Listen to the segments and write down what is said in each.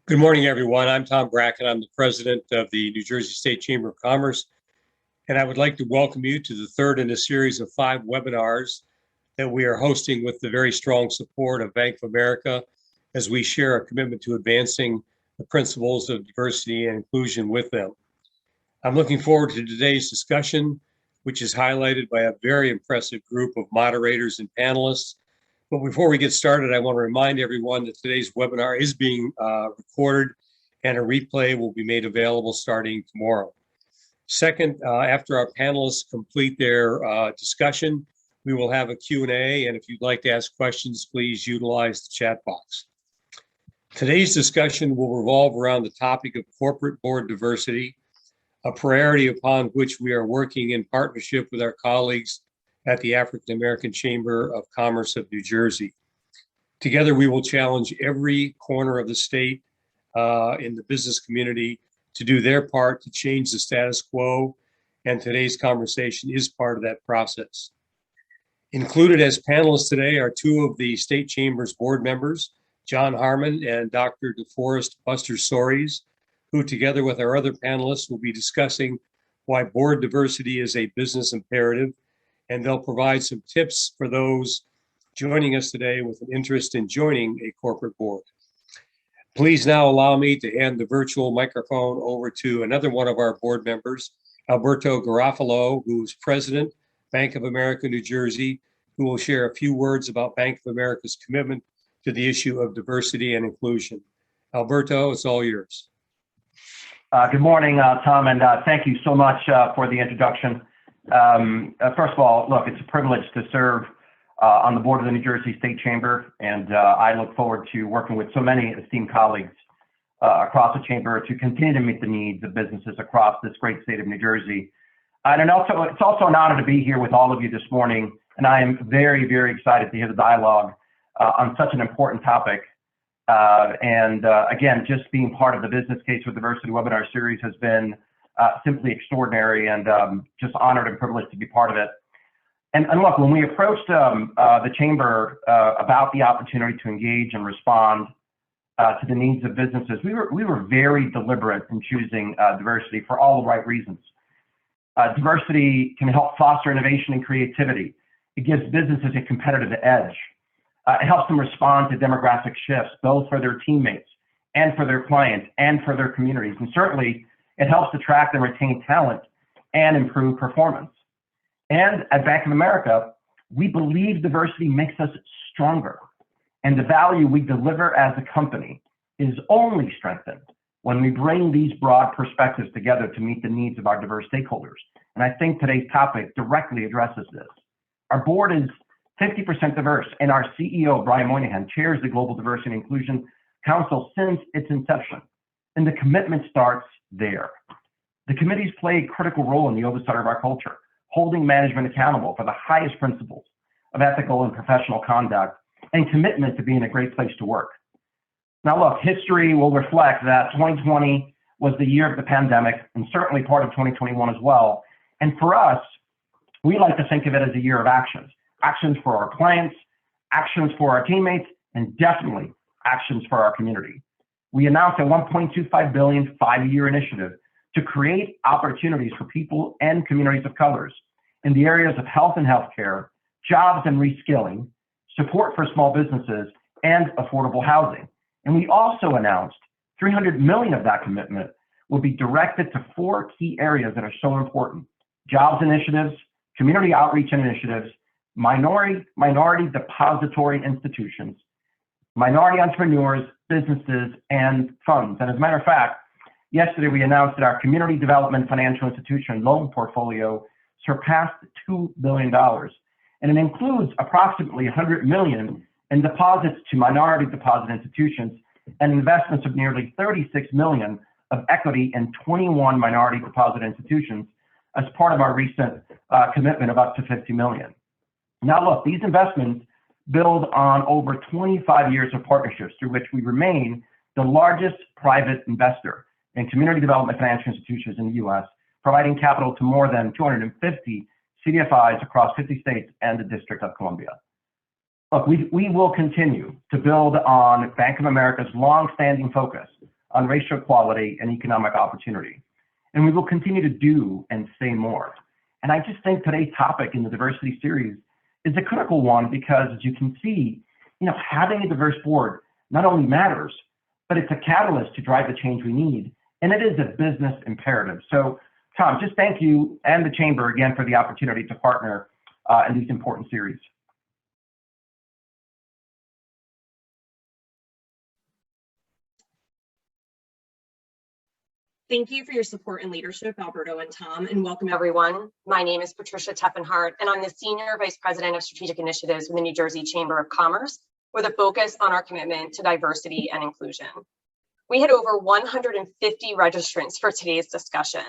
Good morning, everyone. I'm Tom Bracken. I'm the president of the New Jersey State Chamber of Commerce, and I would like to welcome you to the third in a series of 5 webinars that we are hosting with the very strong support of Bank of America as we share a commitment to advancing the principles of diversity and inclusion with them. I'm looking forward to today's discussion, which is highlighted by a very impressive group of moderators and panelists. But before we get started, I want to remind everyone that today's webinar is being recorded and a replay will be made available starting tomorrow. Second, after our panelists complete their discussion, we will have a Q&A, and if you'd like to ask questions, please utilize the chat box. Today's discussion will revolve around the topic of corporate board diversity, a priority upon which we are working in partnership with our colleagues at the African American Chamber of Commerce of New Jersey. Together, we will challenge every corner of the state in the business community to do their part to change the status quo, and today's conversation is part of that process. Included as panelists today are 2 of the State Chamber's board members, John Harmon and Dr. DeForest Soaries, who together with our other panelists will be discussing why board diversity is a business imperative, and they'll provide some tips for those joining us today with an interest in joining a corporate board. Please now allow me to hand the virtual microphone over to another one of our board members, Alberto Garofalo, who's President, Bank of America, New Jersey, who will share a few words about Bank of America's commitment to the issue of diversity and inclusion. Alberto, it's all yours. Good morning, Tom, and thank you so much for the introduction. First of all, look, it's a privilege to serve on the board of the New Jersey State Chamber, and I look forward to working with so many esteemed colleagues across the chamber to continue to meet the needs of businesses across this great state of New Jersey. And it's also an honor to be here with all of you this morning, and I am very, very excited to hear the dialogue on such an important topic. Again, just being part of the Business Case for Diversity webinar series has been simply extraordinary, and just honored and privileged to be part of it. And look, when we approached the chamber about the opportunity to engage and respond to the needs of businesses, we were very deliberate in choosing diversity for all the right reasons. Diversity can help foster innovation and creativity. It gives businesses a competitive edge. It helps them respond to demographic shifts, both for their teammates and for their clients and for their communities. And certainly, it helps attract and retain talent and improve performance. And at Bank of America, we believe diversity makes us stronger. And the value we deliver as a company is only strengthened when we bring these broad perspectives together to meet the needs of our diverse stakeholders. And I think today's topic directly addresses this. Our board is 50% diverse, and our CEO, Brian Moynihan, chairs the Global Diversity and Inclusion Council since its inception. And the commitment starts there. The committees play a critical role in the oversight of our culture, holding management accountable for the highest principles of ethical and professional conduct and commitment to being a great place to work. Now look, history will reflect that 2020 was the year of the pandemic, and certainly part of 2021 as well. And for us, we like to think of it as a year of actions. Actions for our clients, actions for our teammates, and definitely actions for our community. We announced a $1.25 billion 5-year initiative to create opportunities for people and communities of colors in the areas of health and healthcare, jobs and reskilling, support for small businesses, and affordable housing. And we also announced $300 million of that commitment will be directed to 4 key areas that are so important: jobs initiatives, community outreach initiatives, minority depository institutions, minority entrepreneurs, businesses, and funds. And as a matter of fact, yesterday we announced that our community development financial institution loan portfolio surpassed $2 billion. And it includes approximately $100 million in deposits to minority deposit institutions and investments of nearly $36 million of equity in 21 minority deposit institutions as part of our recent commitment of up to $50 million. Now look, these investments build on over 25 years of partnerships through which we remain the largest private investor in community development financial institutions in the U.S., providing capital to more than 250 CDFIs across 50 states and the District of Columbia. Look, we will continue to build on Bank of America's long-standing focus on racial equality and economic opportunity. And we will continue to do and say more. And I just think today's topic in the diversity series is a critical one because, as you can see, having a diverse board not only matters, but it's a catalyst to drive the change we need. And it is a business imperative. So, Tom, just thank you and the Chamber again for the opportunity to partner in these important series. Thank you for your support and leadership, Alberto and Tom, and welcome everyone. My name is Patricia Teffenhart, and I'm the Senior Vice President of Strategic Initiatives with the New Jersey Chamber of Commerce, with a focus on our commitment to diversity and inclusion. We had over 150 registrants for today's discussion,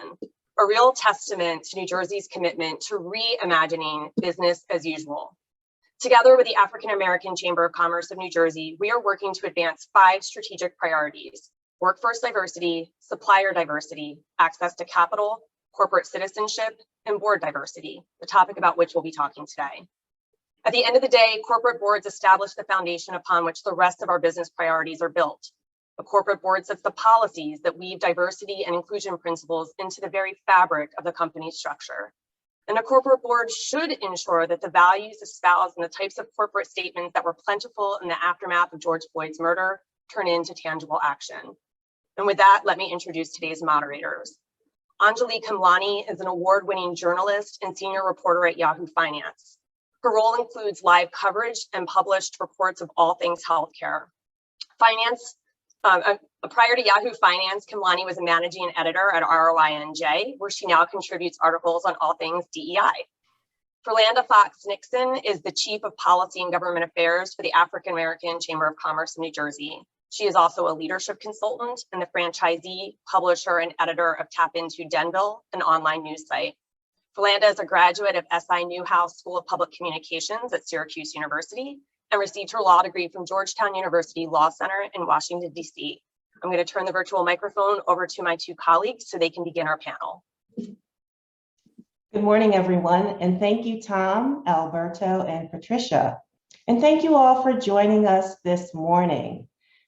a real testament to New Jersey's commitment to reimagining business as usual. Together with the African American Chamber of Commerce of New Jersey, we are working to advance 5 strategic priorities: workforce diversity, supplier diversity, access to capital, corporate citizenship, and board diversity, the topic about which we'll be talking today. At the end of the day, corporate boards establish the foundation upon which the rest of our business priorities are built. A corporate board sets the policies that weave diversity and inclusion principles into the very fabric of the company's structure. And a corporate board should ensure that the values espoused and the types of corporate statements that were plentiful in the aftermath of George Floyd's murder turn into tangible action. And with that, let me introduce today's moderators. Anjalee Khemlani is an award-winning journalist and senior reporter at Yahoo Finance. Her role includes live coverage and published reports of all things healthcare. Prior to Yahoo Finance, Khemlani was a managing editor at ROINJ, where she now contributes articles on all things DEI. Philanda Fox Nixon is the Chief of Policy and Government Affairs for the African American Chamber of Commerce of New Jersey. She is also a leadership consultant and the franchisee, publisher, and editor of Tap Into Denville, an online news site. Philanda is a graduate of SI Newhouse School of Public Communications at Syracuse University and received her law degree from Georgetown University Law Center in Washington, D.C. I'm going to turn the virtual microphone over to my 2 colleagues so they can begin our panel. Good morning, everyone, and thank you, Tom, Alberto, and Patricia. And thank you all for joining us this morning.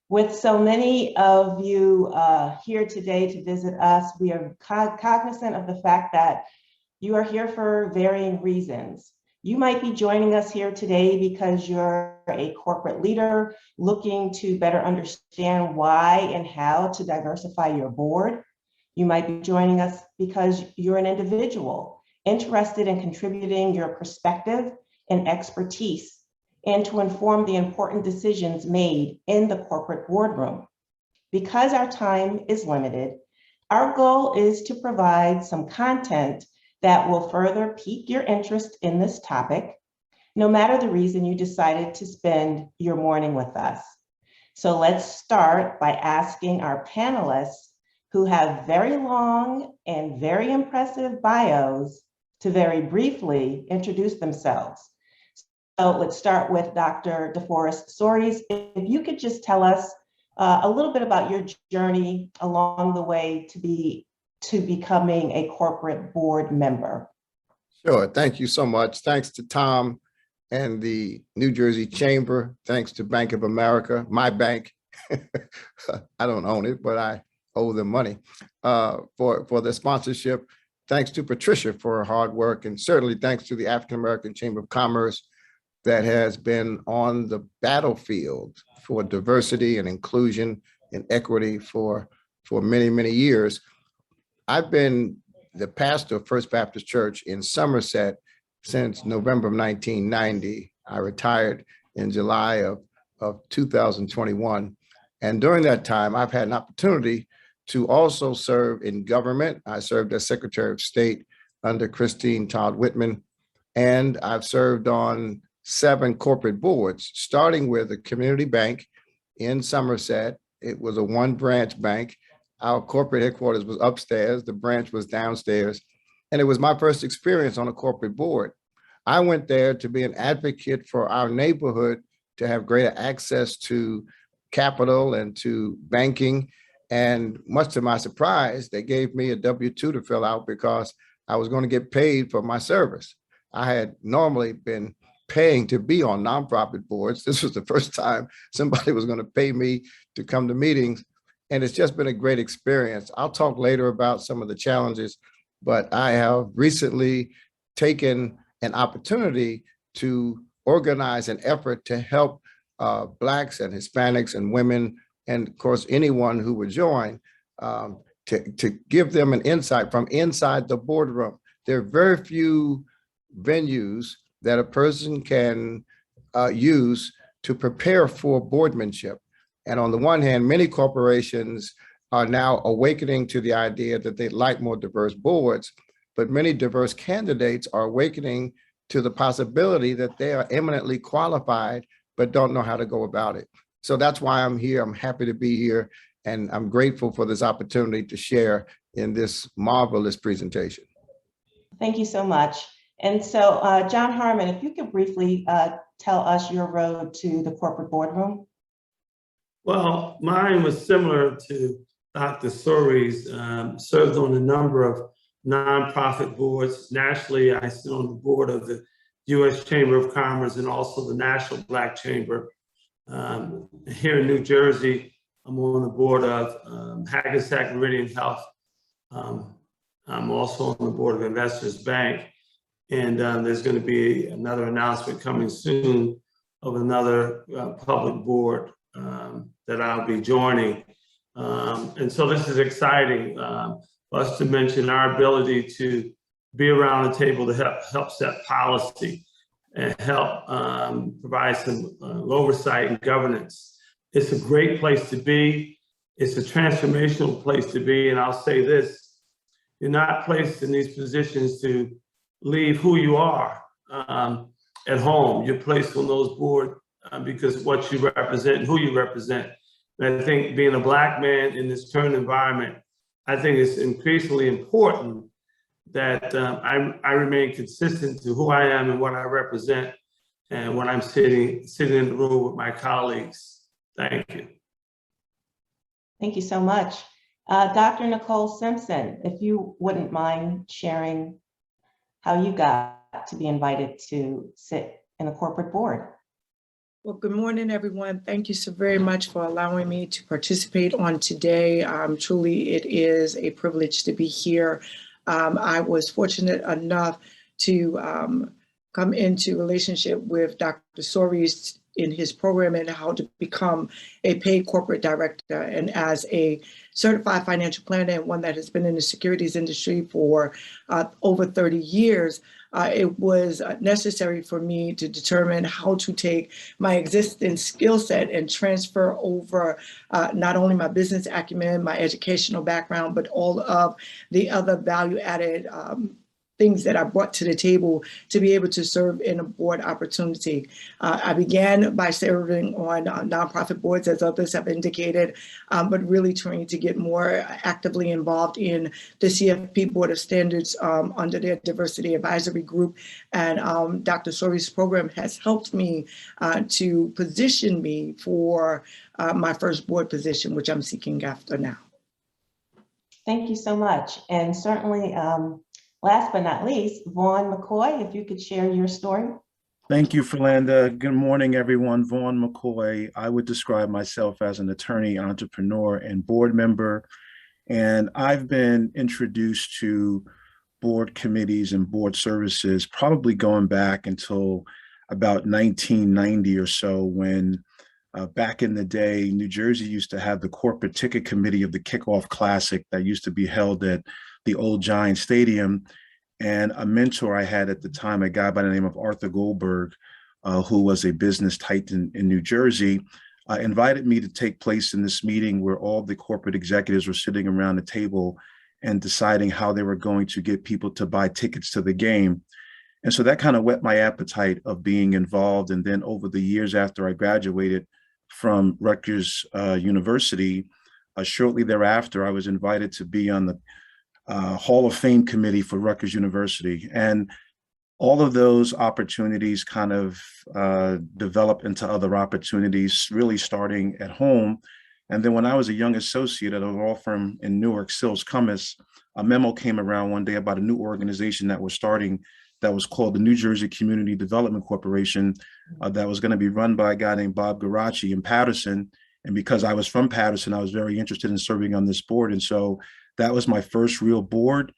With so many of you here today to visit us, we are cognizant of the fact that you are here for varying reasons. You might be joining us here today because you're a corporate leader looking to better understand why and how to diversify your board. You might be joining us because you're an individual interested in contributing your perspective and expertise and to inform the important decisions made in the corporate boardroom. Because our time is limited, our goal is to provide some content that will further pique your interest in this topic, no matter the reason you decided to spend your morning with us. So let's start by asking our panelists, who have very long and very impressive bios, to very briefly introduce themselves. So let's start with Dr. DeForest Soaries. If you could just tell us a little bit about your journey along the way to becoming a corporate board member. Sure, thank you so much. Thanks to Tom and the New Jersey Chamber. Thanks to Bank of America, my bank. I don't own it, but I owe them money for the sponsorship. Thanks to Patricia for her hard work, and certainly thanks to the African American Chamber of Commerce that has been on the battlefield for diversity and inclusion and equity for many, many years. I've been the pastor of First Baptist Church in Somerset since November of 1990. I retired in July of 2021. And during that time, I've had an opportunity to also serve in government. I served as Secretary of State under Christine Todd Whitman, and I've served on 7 corporate boards, starting with a community bank in Somerset. It was a 1-branch bank. Our corporate headquarters was upstairs, the branch was downstairs, and it was my first experience on a corporate board. I went there to be an advocate for our neighborhood to have greater access to capital and to banking. And much to my surprise, they gave me a W-2 to fill out because I was going to get paid for my service. I had normally been paying to be on nonprofit boards. This was the first time somebody was going to pay me to come to meetings. and it's just been a great experience. I'll talk later about some of the challenges, but I have recently taken an opportunity to organize an effort to help Blacks and Hispanics and women, and of course, anyone who would join, to give them an insight from inside the boardroom. There are very few venues that a person can use to prepare for boardmanship. And on the one hand, many corporations are now awakening to the idea that they'd like more diverse boards, but many diverse candidates are awakening to the possibility that they are eminently qualified, but don't know how to go about it. So that's why I'm here. I'm happy to be here, and I'm grateful for this opportunity to share in this marvelous presentation. Thank you so much. And so, John Harmon, if you could briefly tell us your road to the corporate boardroom. Well, mine was similar to Dr. Soaries, served on a number of nonprofit boards. Nationally, I sit on the board of the U.S. Chamber of Commerce and also the National Black Chamber. Here in New Jersey, I'm on the board of Hackensack Meridian Health. I'm also on the board of Investors Bank. And there's going to be another announcement coming soon of another public board that I'll be joining. And so this is exciting for us to mention our ability to be around the table to help set policy and help provide some oversight and governance. It's a great place to be. It's a transformational place to be. And I'll say this, you're not placed in these positions to leave who you are at home. You're placed on those boards because of what you represent and who you represent. And I think being a Black man in this current environment, I think it's increasingly important that I remain consistent to who I am and what I represent, and when I'm sitting in the room with my colleagues. Thank you. Thank you so much. Dr. Nicole Simpson, if you wouldn't mind sharing how you got to be invited to sit in a corporate board. Well, good morning, everyone. Thank you so very much for allowing me to participate on today. Truly, it is a privilege to be here. I was fortunate enough to come into relationship with Dr. Soaries in his program and how to become a paid corporate director. And as a certified financial planner and one that has been in the securities industry for over 30 years, it was necessary for me to determine how to take my existing skill set and transfer over not only my business acumen, my educational background, but all of the other value-added things that I brought to the table to be able to serve in a board opportunity. I began by serving on nonprofit boards, as others have indicated, but really trying to get more actively involved in the CFP Board of Standards under their diversity advisory group. And Dr. Soaries' program has helped me to position me for my first board position, which I'm seeking after now. Thank you so much. And certainly, last but not least, Juan Mccoy, if you could share your story. Thank you, Philanda. Good morning, everyone. Juan Mccoy. I would describe myself as an attorney, entrepreneur, and board member. And I've been introduced to board committees and board services probably going back until about 1990 or so, when back in the day, New Jersey used to have the corporate ticket committee of the Kickoff Classic that used to be held at the old Giant Stadium. And a mentor I had at the time, a guy by the name of Arthur Goldberg, who was a business titan in New Jersey, invited me to take place in this meeting where all the corporate executives were sitting around the table and deciding how they were going to get people to buy tickets to the game. And so that kind of whet my appetite of being involved. And then over the years after I graduated from Rutgers University, shortly thereafter, I was invited to be on the Hall of Fame committee for Rutgers University. And all of those opportunities kind of developed into other opportunities, really starting at home. And then when I was a young associate at a law firm in Newark, Sills Cummins, a memo came around one day about a new organization that was starting that was called the New Jersey Community Development Corporation, that was going to be run by a guy named Bob Garachi in Patterson. And because I was from Patterson, I was very interested in serving on this board. And so that was my first real board,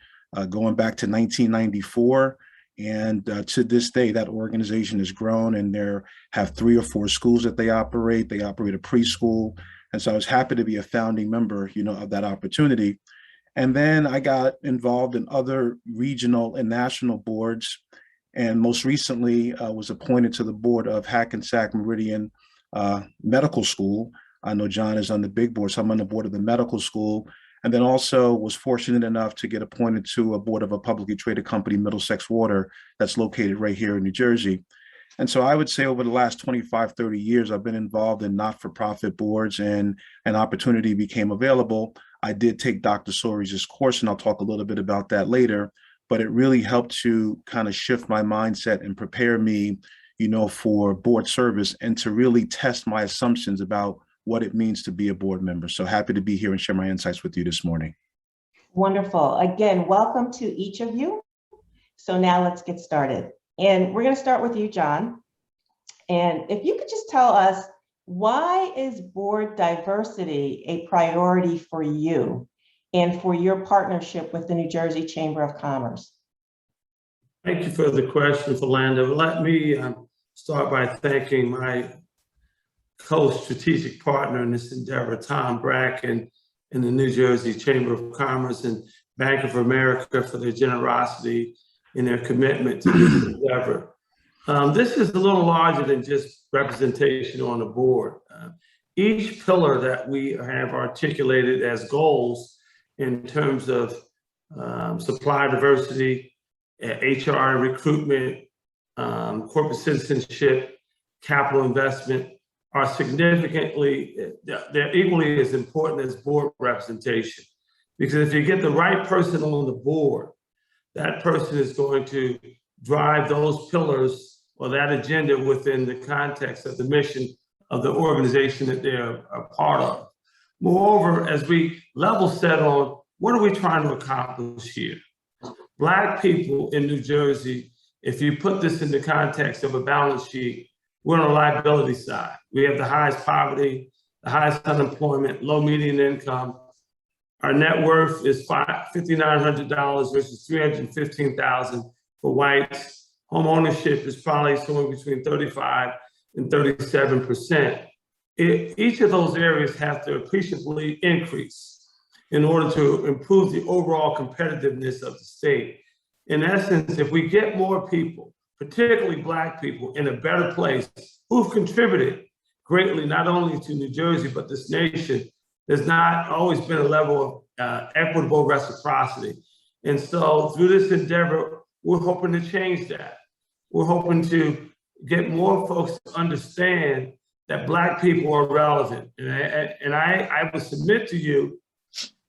going back to 1994. And to this day, that organization has grown, and they have 3 or 4 schools that they operate. They operate a preschool. And so I was happy to be a founding member, of that opportunity. And then I got involved in other regional and national boards. And most recently was appointed to the board of Hackensack Meridian Medical School. I know John is on the big board, so I'm on the board of the medical school. And then also was fortunate enough to get appointed to a board of a publicly traded company, Middlesex Water, that's located right here in New Jersey. And so I would say over the last 25, 30 years, I've been involved in not-for-profit boards, and an opportunity became available. I did take Dr. Soaries' course, and I'll talk a little bit about that later, but it really helped to kind of shift my mindset and prepare me, for board service and to really test my assumptions about what it means to be a board member. So happy to be here and share my insights with you this morning. Wonderful. Again, welcome to each of you. So now let's get started. And we're going to start with you, John. And if you could just tell us, why is board diversity a priority for you and for your partnership with the New Jersey Chamber of Commerce? Thank you for the question, Philanda. Let me start by thanking my co-strategic partner in this endeavor, Tom Bracken, in the New Jersey Chamber of Commerce and Bank of America, for their generosity and their commitment to this endeavor. This is a little larger than just representation on the board. Each pillar that we have articulated as goals in terms of supply diversity, HR recruitment, corporate citizenship, capital investment, are they're equally as important as board representation. Because if you get the right person on the board, that person is going to drive those pillars or that agenda within the context of the mission of the organization that they're a part of. Moreover, as we level set on what are we trying to accomplish here? Black people in New Jersey, if you put this in the context of a balance sheet, we're on the liability side. We have the highest poverty, the highest unemployment, low median income. Our net worth is $5,900 versus $315,000 for whites. Home ownership is probably somewhere between 35 and 37%. Each of those areas have to appreciably increase in order to improve the overall competitiveness of the state. In essence, if we get more people, particularly Black people, in a better place, who've contributed greatly, not only to New Jersey, but this nation, there's not always been a level of equitable reciprocity. And so through this endeavor, we're hoping to change that. We're hoping to get more folks to understand that Black people are relevant. And I would submit to you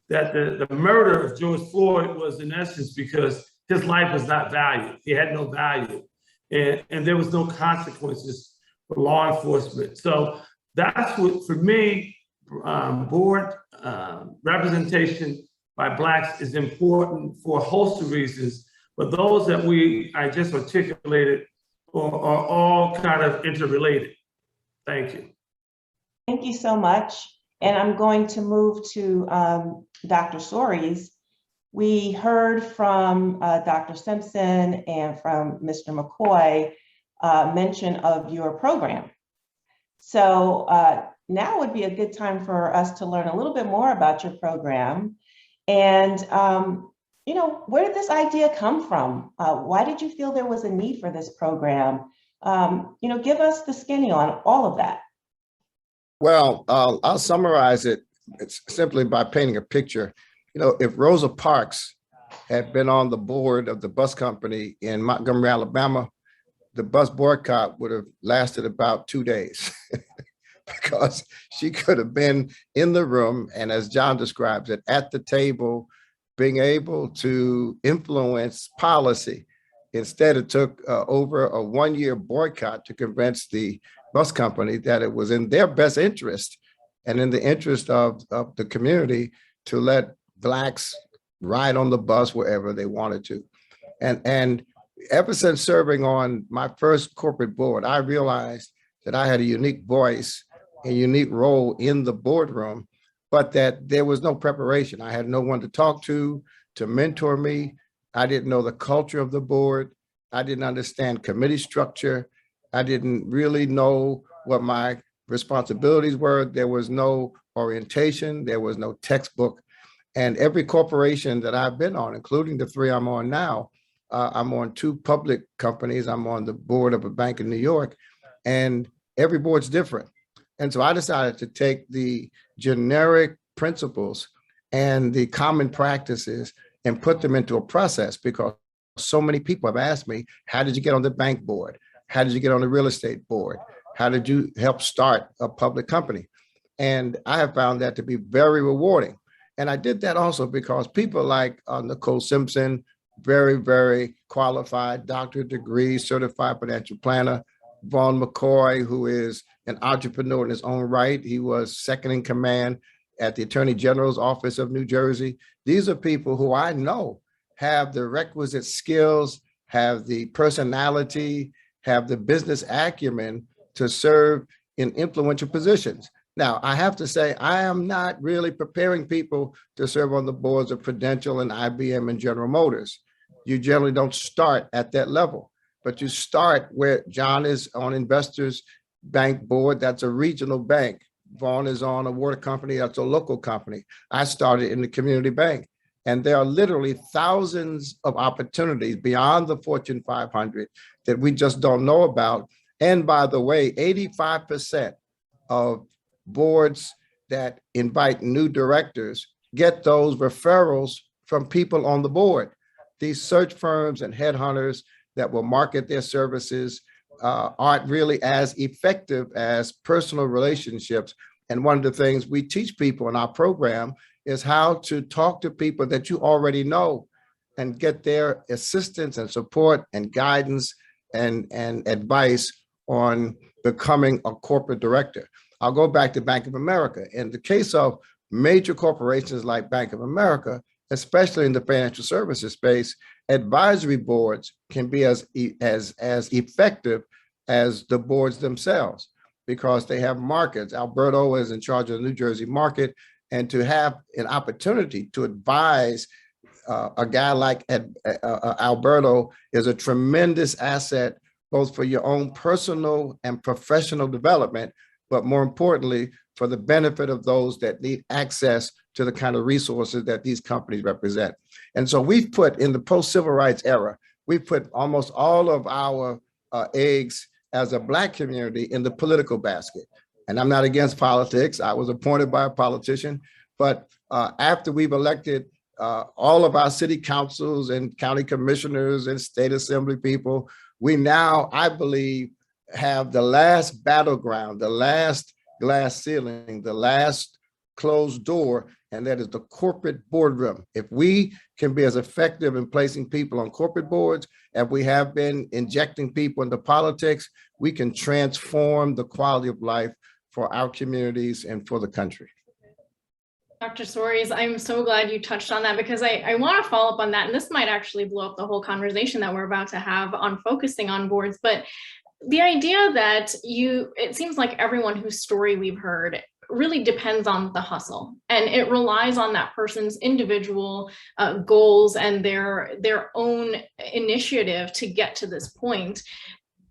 that the murder of George Floyd was in essence because his life was not valued. He had no value. And there was no consequences for law enforcement. So that's what, for me, board representation by Blacks is important for a host of reasons, but those that I just articulated are all kind of interrelated. Thank you. Thank you so much. And I'm going to move to Dr. Soaries. We heard from Dr. Simpson and from Mr. McCoy mention of your program. So now would be a good time for us to learn a little bit more about your program. And, where did this idea come from? Why did you feel there was a need for this program? Give us the skinny on all of that. Well, I'll summarize it simply by painting a picture. If Rosa Parks had been on the board of the bus company in Montgomery, Alabama, the bus boycott would have lasted about 2 days because she could have been in the room and, as John describes it, at the table, being able to influence policy. Instead, it took over a 1-year boycott to convince the bus company that it was in their best interest and in the interest of the community to let Blacks ride on the bus wherever they wanted to. And ever since serving on my first corporate board, I realized that I had a unique voice a unique role in the boardroom, but that there was no preparation. I had no one to talk to mentor me. I didn't know the culture of the board. I didn't understand committee structure. I didn't really know what my responsibilities were. There was no orientation. There was no textbook. And every corporation that I've been on, including the 3 I'm on now, I'm on 2 public companies. I'm on the board of a bank in New York, and every board's different. And so I decided to take the generic principles and the common practices and put them into a process, because so many people have asked me, how did you get on the bank board? How did you get on the real estate board? How did you help start a public company? And I have found that to be very rewarding. And I did that also because people like Nicole Simpson, very, very qualified, doctorate degree, certified financial planner, Juan Mccoy, who is an entrepreneur in his own right. He was second in command at the Attorney General's office of New Jersey. These are people who I know have the requisite skills, have the personality, have the business acumen to serve in influential positions. Now, I have to say, I am not really preparing people to serve on the boards of Prudential and IBM and General Motors. You generally don't start at that level, but you start where John is on Investors Bank board. That's a regional bank. Vaughn is on a water company. That's a local company. I started in the community bank, and there are literally thousands of opportunities beyond the Fortune 500 that we just don't know about. And by the way, 85% of boards that invite new directors get those referrals from people on the board. These search firms and headhunters that will market their services aren't really as effective as personal relationships. And one of the things we teach people in our program is how to talk to people that you already know and get their assistance and support and guidance and advice on becoming a corporate director. I'll go back to Bank of America. In the case of major corporations like Bank of America, especially in the financial services space, advisory boards can be as effective as the boards themselves, because they have markets. Alberto is in charge of the New Jersey market, and to have an opportunity to advise a guy like Alberto is a tremendous asset, both for your own personal and professional development, but more importantly, for the benefit of those that need access to the kind of resources that these companies represent. And so we've put, in the post-civil rights era, we put almost all of our eggs as a Black community in the political basket. And I'm not against politics. I was appointed by a politician, but after we've elected all of our city councils and county commissioners and state assembly people, we now, I believe, have the last battleground, the last glass ceiling, the last closed door, and that is the corporate boardroom. If we can be as effective in placing people on corporate boards as we have been injecting people into politics, we can transform the quality of life for our communities and for the country. Dr. Soaries, I'm so glad you touched on that, because I want to follow up on that. And this might actually blow up the whole conversation that we're about to have on focusing on boards. But the idea that it seems like everyone whose story we've heard really depends on the hustle, and it relies on that person's individual goals and their own initiative to get to this point.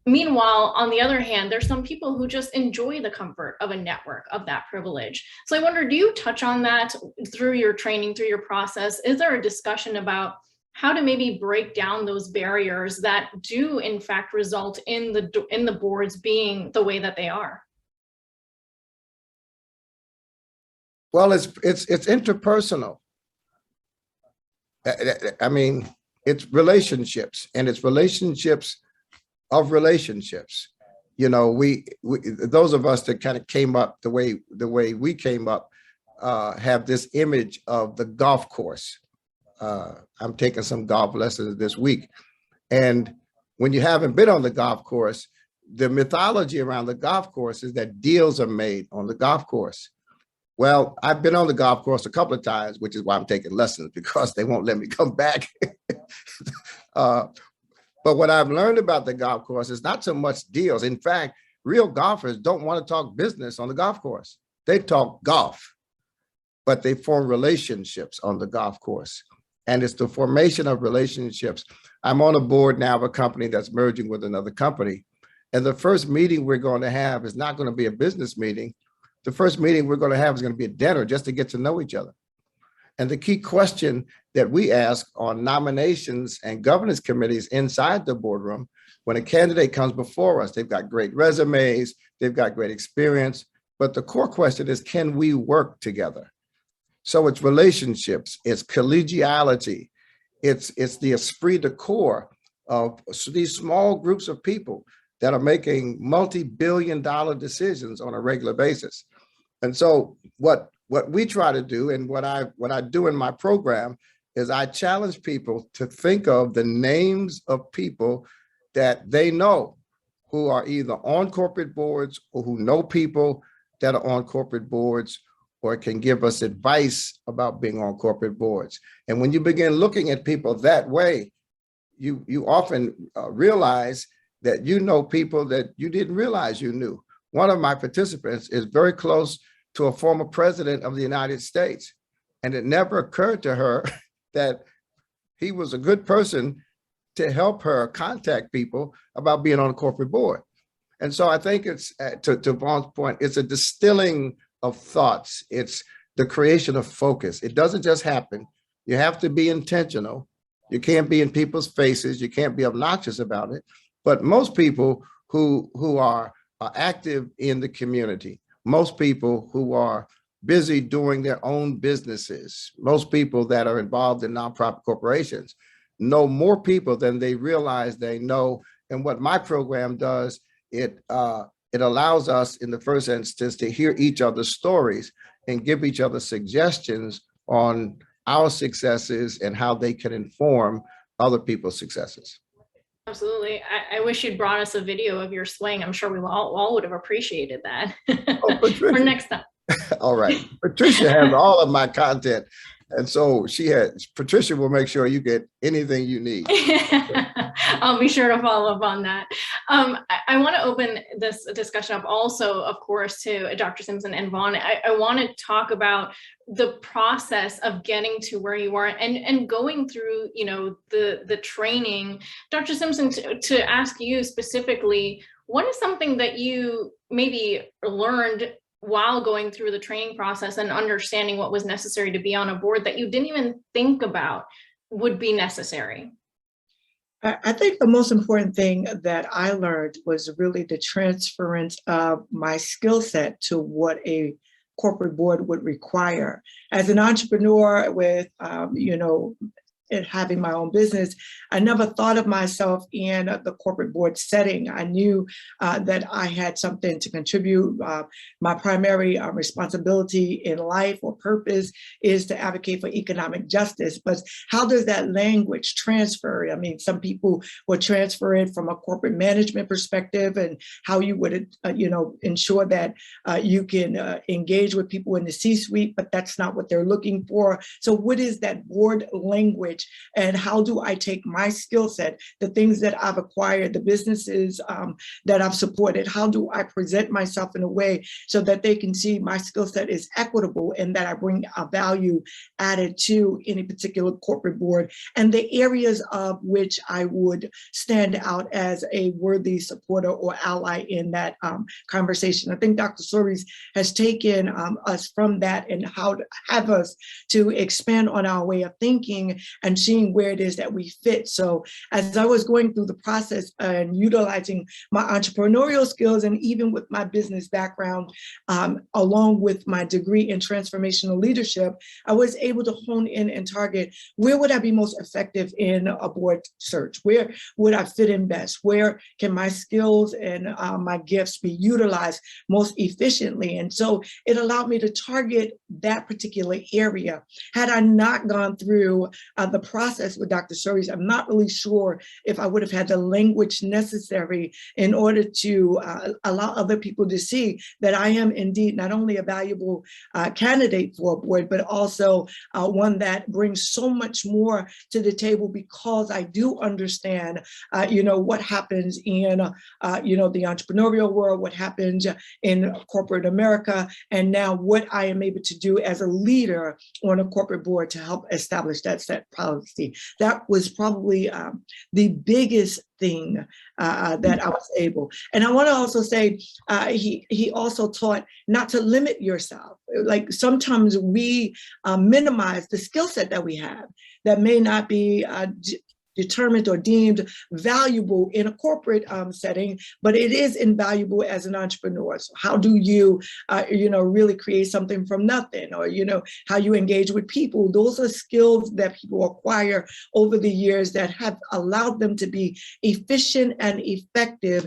Meanwhile, on the other hand, there's some people who just enjoy the comfort of a network of that privilege. So I wonder, do you touch on that through your training, through your process? Is there a discussion about how to maybe break down those barriers that do in fact result in the boards being the way that they are? Well, it's interpersonal. I mean, it's relationships, and it's relationships of relationships. You know, we those of us that kind of came up the way we came up have this image of the golf course. I'm taking some golf lessons this week, and when you haven't been on the golf course, the mythology around the golf course is that deals are made on the golf course. Well, I've been on the golf course a couple of times, which is why I'm taking lessons, because they won't let me come back. But what I've learned about the golf course is not so much deals. In fact, real golfers don't want to talk business on the golf course. They talk golf, but they form relationships on the golf course. And it's the formation of relationships. I'm on a board now of a company that's merging with another company. And the first meeting we're going to have is not going to be a business meeting. The first meeting we're going to have is going to be a dinner just to get to know each other. And the key question that we ask on nominations and governance committees inside the boardroom, when a candidate comes before us, they've got great resumes, they've got great experience, but the core question is, can we work together? So it's relationships, it's collegiality, it's the esprit de corps of these small groups of people that are making multi-billion-dollar decisions on a regular basis. And so what we try to do, and what I do in my program, is I challenge people to think of the names of people that they know who are either on corporate boards or who know people that are on corporate boards or can give us advice about being on corporate boards. And when you begin looking at people that way, you often realize that you know people that you didn't realize you knew. One of my participants is very close to a former president of the United States. And it never occurred to her that he was a good person to help her contact people about being on a corporate board. And so I think it's, to Vaughn's point, it's a distilling of thoughts. It's the creation of focus. It doesn't just happen. You have to be intentional. You can't be in people's faces. You can't be obnoxious about it. But most people who are active in the community, most people who are busy doing their own businesses, most people that are involved in nonprofit corporations know more people than they realize they know. And what my program does, it allows us in the first instance to hear each other's stories and give each other suggestions on our successes and how they can inform other people's successes. Absolutely. I wish you'd brought us a video of your swing. I'm sure we all would have appreciated that. Oh, for next time. All right. Patricia has all of my content. And so Patricia will make sure you get anything you need. I'll be sure to follow up on that. I want to open this discussion up also, of course, to Dr. Simpson and Vaughn. I want to talk about the process of getting to where you are and going through, the training. Dr. Simpson, to ask you specifically, what is something that you maybe learned while going through the training process and understanding what was necessary to be on a board that you didn't even think about would be necessary? I think the most important thing that I learned was really the transference of my skill set to what a corporate board would require. As an entrepreneur with, and having my own business, I never thought of myself in the corporate board setting. I knew that I had something to contribute. My primary responsibility in life or purpose is to advocate for economic justice. But how does that language transfer? I mean, some people will transfer it from a corporate management perspective and how you would, ensure that you can engage with people in the C-suite, but that's not what they're looking for. So what is that board language? And how do I take my skill set, the things that I've acquired, the businesses that I've supported, how do I present myself in a way so that they can see my skill set is equitable and that I bring a value added to any particular corporate board, and the areas of which I would stand out as a worthy supporter or ally in that conversation. I think Dr. Soaries has taken us from that and how to have us to expand on our way of thinking and seeing where it is that we fit. So as I was going through the process and utilizing my entrepreneurial skills and even with my business background, along with my degree in transformational leadership, I was able to hone in and target where would I be most effective in a board search? Where would I fit in best? Where can my skills and my gifts be utilized most efficiently? And so it allowed me to target that particular area. Had I not gone through the process with Dr. Soaries, I'm not really sure if I would have had the language necessary in order to allow other people to see that I am indeed not only a valuable candidate for a board, but also one that brings so much more to the table, because I do understand, what happens in, the entrepreneurial world, what happens in corporate America, and now what I am able to do as a leader on a corporate board to help establish that set policy. That was probably the biggest thing that I was able. And I want to also say, he also taught not to limit yourself. Like sometimes we minimize the skill set that we have that may not be determined or deemed valuable in a corporate setting, but it is invaluable as an entrepreneur. So how do you, really create something from nothing, or, how you engage with people? Those are skills that people acquire over the years that have allowed them to be efficient and effective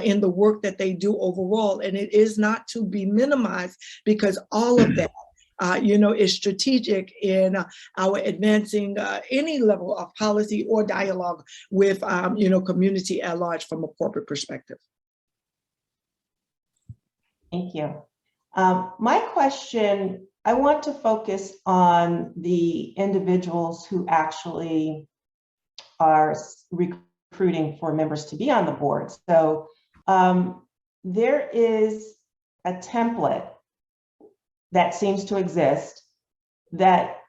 in the work that they do overall. And it is not to be minimized, because all of that is strategic in our advancing any level of policy or dialogue with, community at large from a corporate perspective. Thank you. My question, I want to focus on the individuals who actually are recruiting for members to be on the board. So there is a template that seems to exist that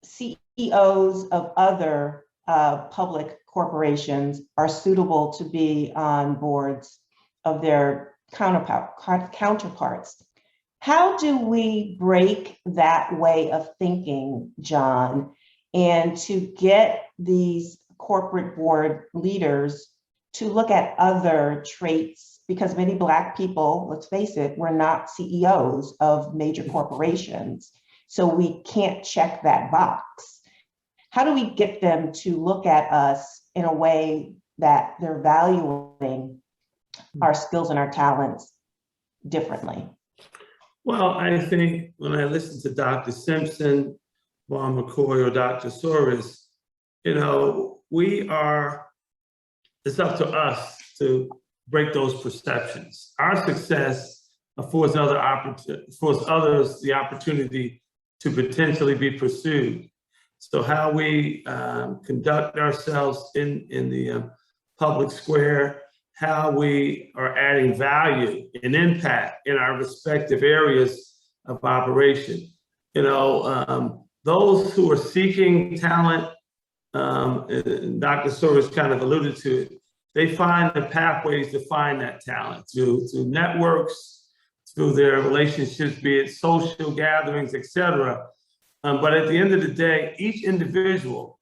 CEOs of other public corporations are suitable to be on boards of their counterparts. How do we break that way of thinking, John, and to get these corporate board leaders to look at other traits? Because many Black people, let's face it, we're not CEOs of major corporations, so we can't check that box. How do we get them to look at us in a way that they're valuing our skills and our talents differently? Well, I think when I listen to Dr. Simpson, Juan Mccoy, or Dr. Soaries, it's up to us to break those perceptions. Our success affords others the opportunity to potentially be pursued. So how we conduct ourselves in the public square, how we are adding value and impact in our respective areas of operation. Those who are seeking talent, and Dr. Soaries kind of alluded to it, they find the pathways to find that talent through networks, through their relationships, be it social gatherings, et cetera. But at the end of the day, each individual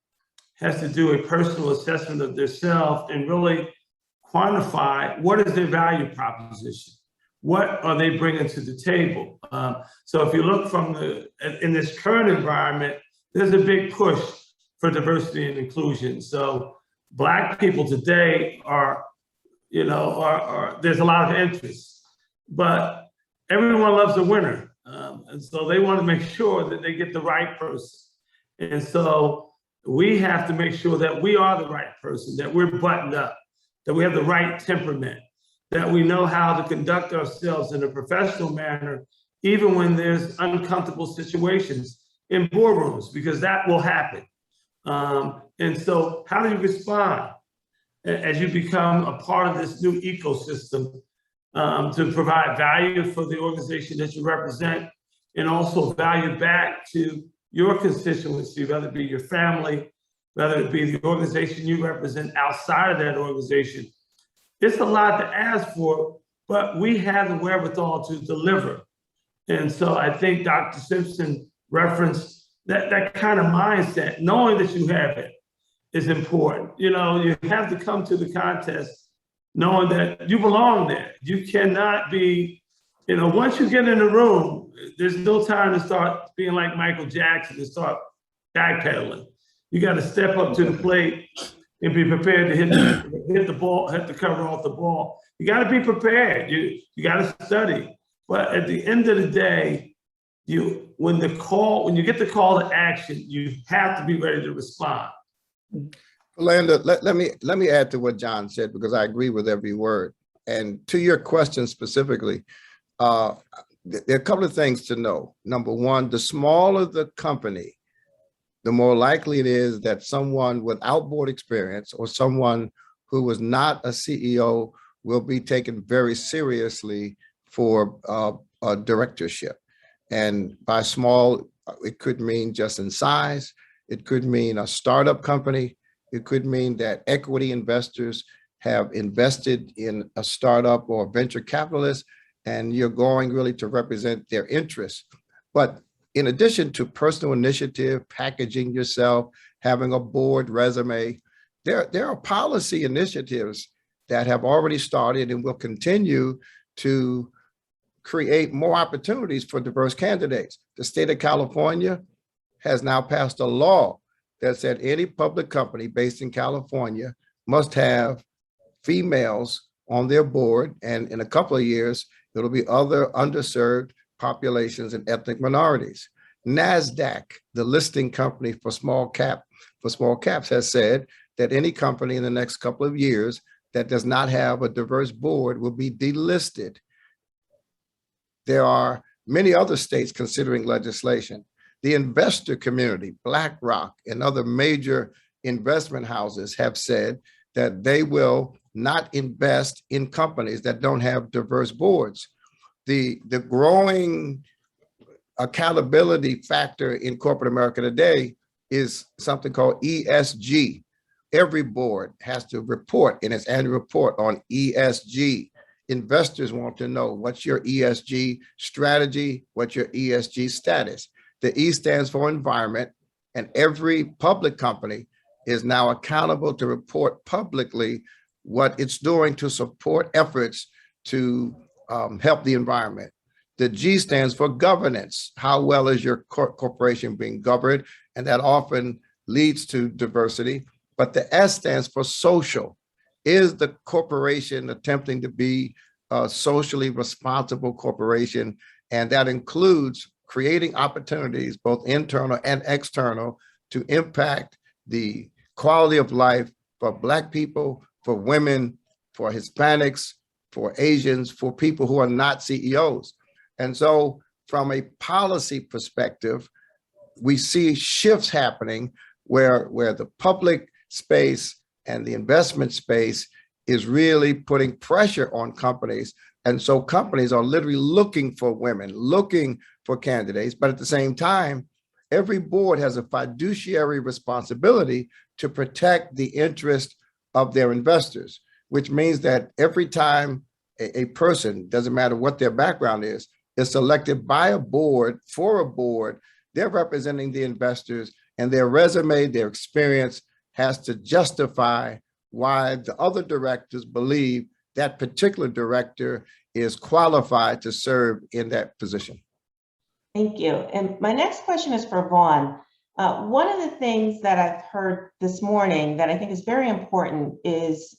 has to do a personal assessment of themselves and really quantify what is their value proposition. What are they bringing to the table? So if you look in this current environment, there's a big push for diversity and inclusion. So Black people today there's a lot of interest, but everyone loves a winner. And so they want to make sure that they get the right person. And so we have to make sure that we are the right person, that we're buttoned up, that we have the right temperament, that we know how to conduct ourselves in a professional manner, even when there's uncomfortable situations in boardrooms, because that will happen. And so how do you respond as you become a part of this new ecosystem to provide value for the organization that you represent, and also value back to your constituency, whether it be your family, whether it be the organization you represent outside of that organization? It's a lot to ask for, but we have the wherewithal to deliver. And so I think Dr. Simpson referenced that kind of mindset, knowing that you have it, is important. You have to come to the contest knowing that you belong there. You cannot be, once you get in the room, there's no time to start being like Michael Jackson and start backpedaling. You got to step up to the plate and be prepared to hit the ball, hit the cover off the ball. You got to be prepared. You got to study. But at the end of the day, when you get the call to action, you have to be ready to respond. Philanda, let me add to what John said, because I agree with every word. And to your question specifically, there are a couple of things to know. Number one, the smaller the company, the more likely it is that someone without board experience or someone who was not a CEO will be taken very seriously for a directorship. And by small, it could mean just in size. It could mean a startup company. It could mean that equity investors have invested in a startup or venture capitalist, and you're going really to represent their interests. But in addition to personal initiative, packaging yourself, having a board resume, there are policy initiatives that have already started and will continue to create more opportunities for diverse candidates. The state of California has now passed a law that said any public company based in California must have females on their board, and in a couple of years, it'll be other underserved populations and ethnic minorities. NASDAQ, the listing company for small caps, has said that any company in the next couple of years that does not have a diverse board will be delisted. There are many other states considering legislation. The investor community, BlackRock and other major investment houses have said that they will not invest in companies that don't have diverse boards. The growing accountability factor in corporate America today is something called ESG. Every board has to report in its annual report on ESG. Investors want to know what's your ESG strategy, what's your ESG status. The E stands for environment, and every public company is now accountable to report publicly what it's doing to support efforts to help the environment. The G stands for governance. How well is your corporation being governed? And that often leads to diversity. But the S stands for social. Is the corporation attempting to be a socially responsible corporation? And that includes creating opportunities, both internal and external, to impact the quality of life for Black people, for women, for Hispanics, for Asians, for people who are not CEOs. And so from a policy perspective, we see shifts happening where the public space and the investment space is really putting pressure on companies. And so companies are literally looking for women, looking for candidates, but at the same time, every board has a fiduciary responsibility to protect the interest of their investors, which means that every time a person, doesn't matter what their background is selected by a board for a board, they're representing the investors, and their resume, their experience has to justify why the other directors believe that particular director is qualified to serve in that position. Thank you. And my next question is for Vaughn. One of the things that I've heard this morning that I think is very important is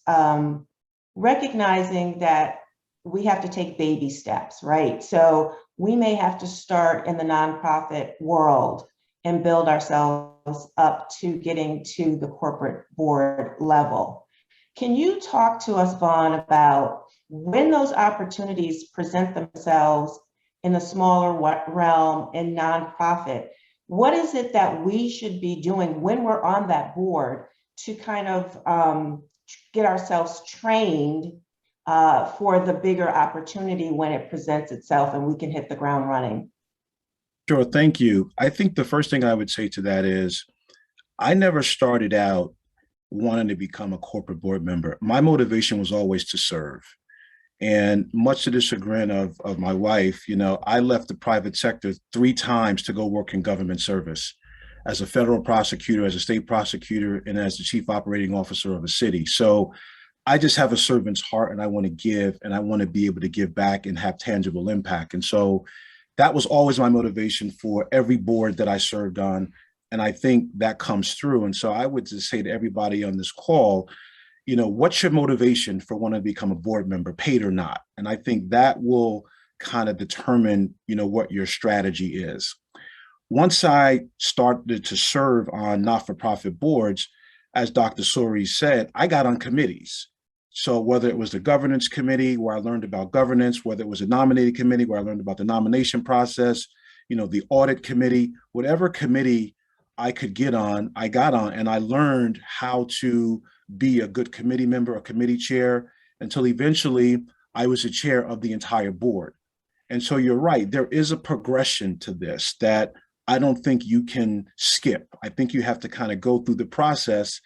recognizing that we have to take baby steps, right? So we may have to start in the nonprofit world and build ourselves up to getting to the corporate board level. Can you talk to us, Vaughn, about when those opportunities present themselves in the smaller realm in nonprofit? What is it that we should be doing when we're on that board to kind of get ourselves trained for the bigger opportunity when it presents itself and we can hit the ground running? Sure, thank you. I think the first thing I would say to that is I never started out wanting to become a corporate board member. My motivation was always to serve. And much to the chagrin of my wife, you know, I left the private sector 3 times to go work in government service as a federal prosecutor, as a state prosecutor, and as the chief operating officer of a city. So I just have a servant's heart, and I want to give, and I want to be able to give back and have tangible impact. And so that was always my motivation for every board that I served on. And I think that comes through. And so I would just say to everybody on this call, you know, what's your motivation for wanting to become a board member, paid or not? And I think that will kind of determine, you know, what your strategy is. once I started to serve on not-for-profit boards, as Dr. Soaries said, I got on committees. So whether it was the governance committee where I learned about governance, whether it was a nominating committee where I learned about the nomination process, the audit committee, whatever committee I could get on, I got on, and I learned how to be a good committee member, a committee chair, until eventually I was the chair of the entire board. And so you're right, there is a progression to this that I don't think you can skip. I think you have to kind of go through the process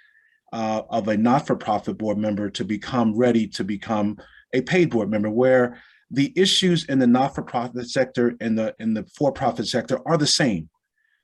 of a not-for-profit board member to become ready to become a paid board member, where the issues in the not-for-profit sector and the for-profit sector are the same.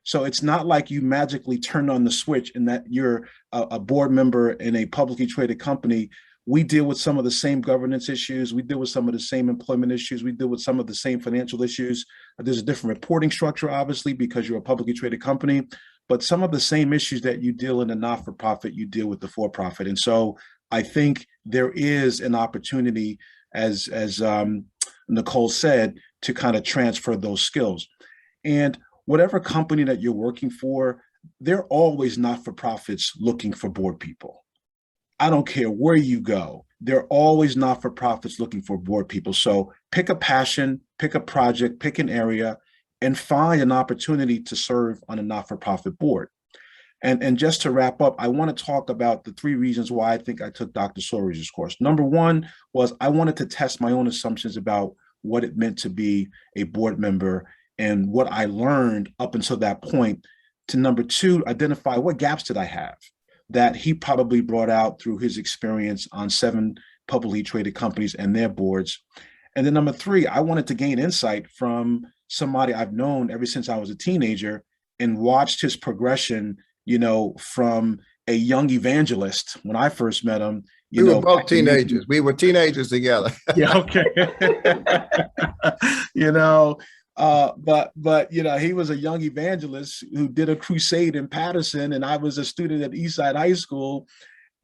So it's not like you magically turn on the switch and that you're a board member in a publicly traded company. We deal with some of the same governance issues. We deal with some of the same employment issues. We deal with some of the same financial issues. There's a different reporting structure, obviously, because you're a publicly traded company, but some of the same issues that you deal in the not-for-profit, you deal with the for-profit. And so I think there is an opportunity, as Nicole said, to kind of transfer those skills. And whatever company that you're working for, they're always not-for-profits looking for board people. I don't care where you go. They're always not-for-profits looking for board people. So pick a passion, pick a project, pick an area, and find an opportunity to serve on a not-for-profit board. And just to wrap up, I want to talk about the 3 reasons why I think I took Dr. Soaries' course. Number 1 was I wanted to test my own assumptions about what it meant to be a board member and what I learned up until that point. To number 2, identify what gaps did I have that he probably brought out through his experience on 7 publicly traded companies and their boards. And then number 3, I wanted to gain insight from somebody I've known ever since I was a teenager and watched his progression, from a young evangelist when I first met him. We were both teenagers. We were teenagers together. Yeah, okay. But he was a young evangelist who did a crusade in Patterson, and I was a student at Eastside High School,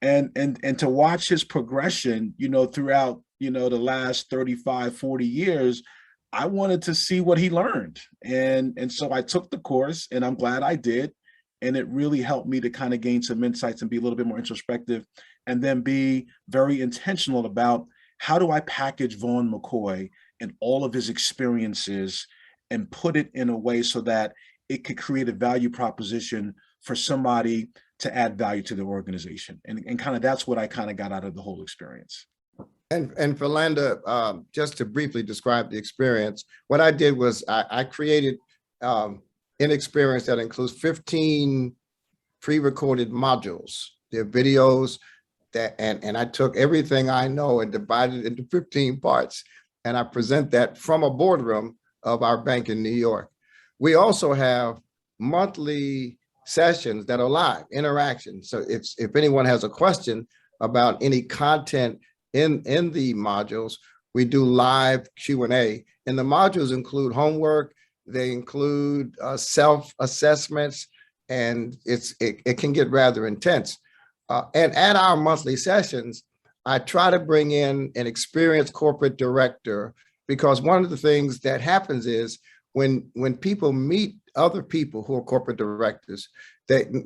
and to watch his progression, throughout, the last 35, 40 years, I wanted to see what he learned. And so I took the course, and I'm glad I did. And it really helped me to kind of gain some insights and be a little bit more introspective, and then be very intentional about how do I package Juan Mccoy and all of his experiences and put it in a way so that it could create a value proposition for somebody to add value to the organization. And kind of that's what I kind of got out of the whole experience. And Philanda, just to briefly describe the experience, what I did was I created an experience that includes 15 pre-recorded modules. They're videos and I took everything I know and divided it into 15 parts. And I present that from a boardroom of our bank in New York. We also have monthly sessions that are live, interactions. So if anyone has a question about any content in the modules, we do live Q&A. And the modules include homework, they include self-assessments, and it can get rather intense. And at our monthly sessions, I try to bring in an experienced corporate director, because one of the things that happens is when people meet other people who are corporate directors,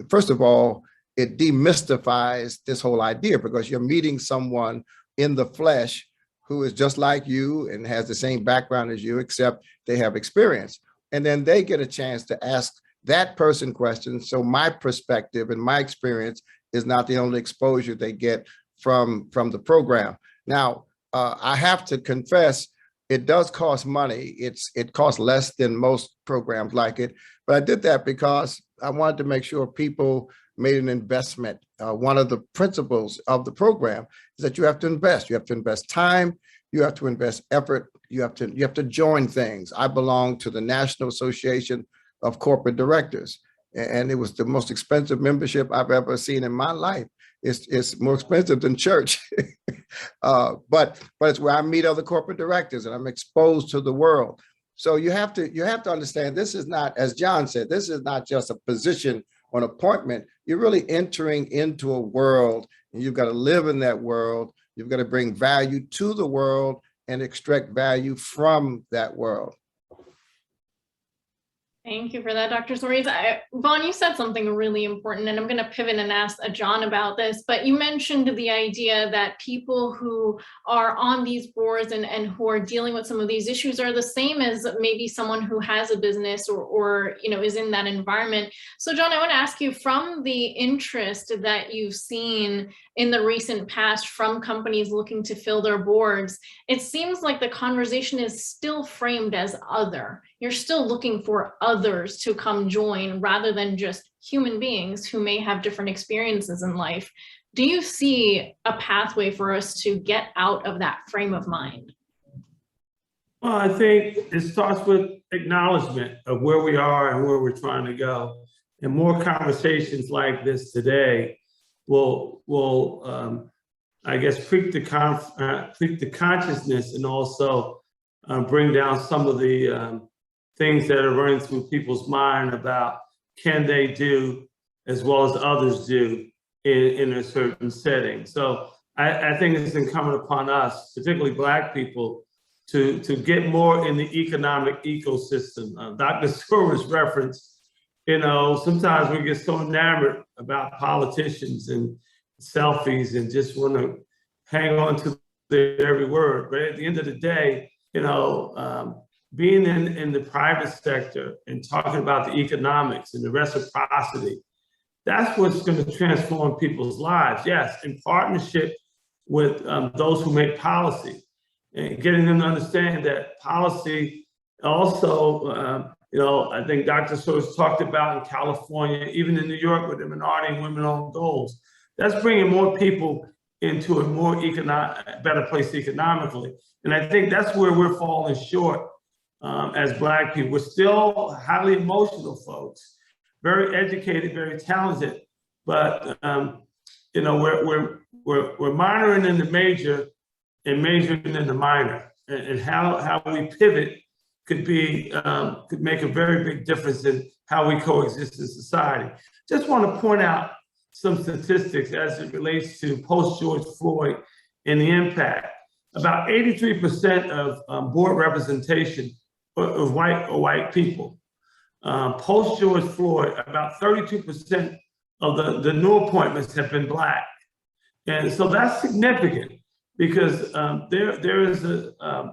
first of all, it demystifies this whole idea, because you're meeting someone in the flesh who is just like you and has the same background as you, except they have experience. And then they get a chance to ask that person questions. So my perspective and my experience is not the only exposure they get from the program. Now, I have to confess, it does cost money. It costs less than most programs like it, but I did that because I wanted to make sure people made an investment. One of the principles of the program is that you have to invest. You have to invest time. You have to invest effort. You have to join things. I belong to the National Association of Corporate Directors, and it was the most expensive membership I've ever seen in my life. It's more expensive than church, but it's where I meet other corporate directors and I'm exposed to the world. So you have to understand, this is not, as John said, this is not just a position or an appointment. You're really entering into a world, and you've got to live in that world. You've got to bring value to the world and extract value from that world. Thank you for that, Dr. Soaries. Vaughn, you said something really important, and I'm going to pivot and ask John about this, but you mentioned the idea that people who are on these boards and who are dealing with some of these issues are the same as maybe someone who has a business or is in that environment. So John, I want to ask you, from the interest that you've seen in the recent past from companies looking to fill their boards, it seems like the conversation is still framed as other. You're still looking for others to come join rather than just human beings who may have different experiences in life. Do you see a pathway for us to get out of that frame of mind? Well, I think it starts with acknowledgement of where we are and where we're trying to go. And more conversations like this today will I guess, pique the consciousness and also bring down some of the things that are running through people's mind about can they do as well as others do in a certain setting. So I think it's incumbent upon us, particularly Black people, to get more in the economic ecosystem. Dr. Soaries referenced, sometimes we get so enamored about politicians and selfies and just want to hang on to their every word. But at the end of the day, being in the private sector and talking about the economics and the reciprocity, that's what's going to transform people's lives. Yes, in partnership with those who make policy and getting them to understand that policy also, I think Dr. Soaries talked about in California, even in New York with the minority and women-owned goals. That's bringing more people into a more better place economically. And I think that's where we're falling short as Black people. We're still highly emotional folks, very educated, very talented, but we're minoring in the major and majoring in the minor. And how we pivot could make a very big difference in how we coexist in society. Just want to point out some statistics as it relates to post-George Floyd and the impact. About 83% of board representation of white people. Post-George Floyd, about 32% of the new appointments have been Black. And so that's significant because